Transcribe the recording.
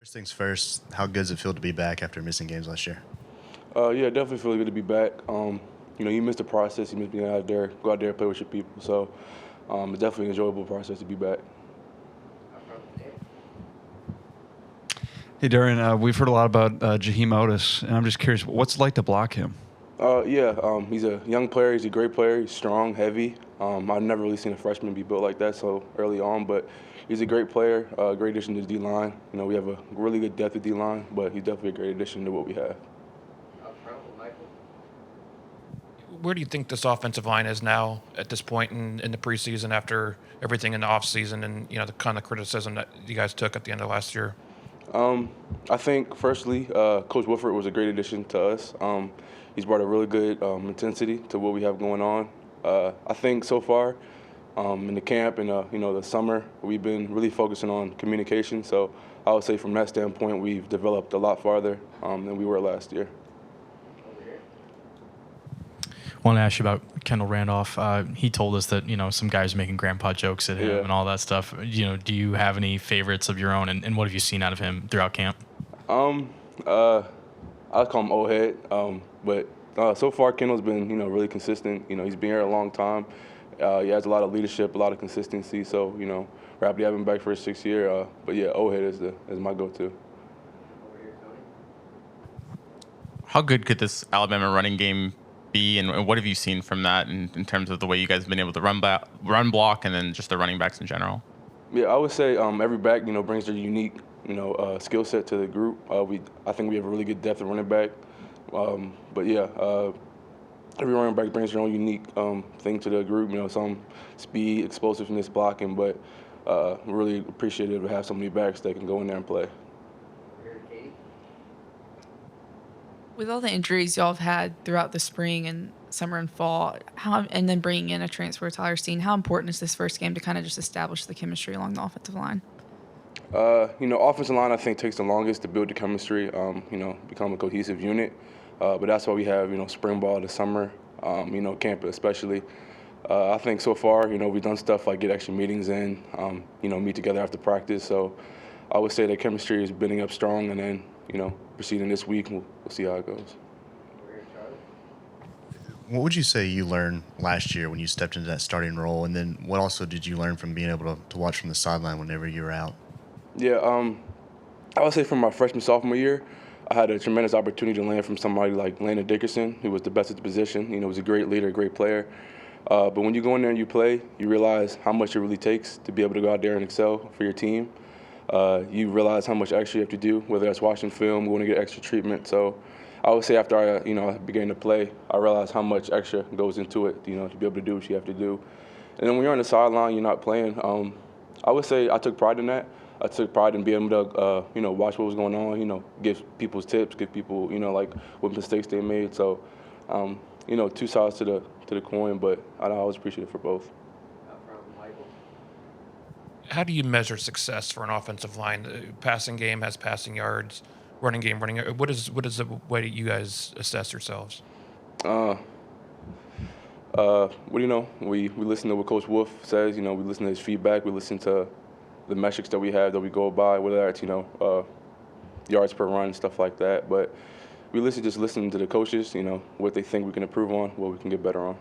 First things first, how good does it feel to be back after missing games last year? Yeah, definitely feel good to be back. You miss the process, you miss being out there, go out there and play with your people. So it's definitely an enjoyable process to be back. Hey, Darrian, we've heard a lot about Jahimotis, and I'm just curious, what's it like to block him? He's a young player. He's a great player. He's strong, heavy. I've never really seen a freshman be built like that so early on, but he's a great player, great addition to the D-line. We have a really good depth of D-line, but he's definitely a great addition to what we have. Where do you think this offensive line is now at this point in the preseason after everything in the offseason and the kind of criticism that you guys took at the end of last year? I think, firstly, Coach Woodford was a great addition to us. He's brought a really good intensity to what we have going on. I think so far in the camp and the summer, we've been really focusing on communication. So I would say from that standpoint, we've developed a lot farther than we were last year. I want to ask you about Kellen Randolph. He told us that some guys making grandpa jokes at him and all that stuff. Do you have any favorites of your own, and what have you seen out of him throughout camp? I call him old head, but so far Kendall's been really consistent. He's been here a long time. He has a lot of leadership, a lot of consistency. So we're happy to have him back for his 6th year. But yeah, old head is my go-to. How good could this Alabama running game be, and what have you seen from that in terms of the way you guys have been able to run block, and then just the running backs in general? Yeah, I would say every back brings their unique skill set to the group. I think we have a really good depth of running back, every running back brings their own unique thing to the group. Some speed, explosiveness, blocking, but we're really appreciative to have so many backs that can go in there and play. With all the injuries y'all have had throughout the spring and summer and fall, and then bringing in a transfer, Tyler Steen, how important is this first game to kind of just establish the chemistry along the offensive line? Offensive line I think takes the longest to build the chemistry, become a cohesive unit. But that's why we have, spring ball this summer, camp especially. I think so far, we've done stuff like get extra meetings in, meet together after practice. So I would say that chemistry is building up strong, and then, proceeding this week, we'll see how it goes. What would you say you learned last year when you stepped into that starting role, and then what also did you learn from being able to watch from the sideline whenever you were out? Yeah, I would say from my freshman, sophomore year, I had a tremendous opportunity to learn from somebody like Landon Dickerson, who was the best at the position. He was a great leader, great player. But when you go in there and you play, you realize how much it really takes to be able to go out there and excel for your team. You realize how much extra you have to do, whether that's watching film, going to get extra treatment. So I would say after I began to play, I realized how much extra goes into it, to be able to do what you have to do. And then when you're on the sideline, you're not playing. I would say I took pride in that. I took pride in being able to, watch what was going on, give people's tips, give people, what mistakes they made. So, two sides to the coin, but I always appreciate it for both. How do you measure success for an offensive line? The passing game has passing yards, running game running. What is the way that you guys assess yourselves? We listen to what Coach Wolf says. We listen to his feedback. We listen to the metrics that we have that we go by, whether that's yards per run, stuff like that. But we listen to the coaches. What they think we can improve on, what we can get better on.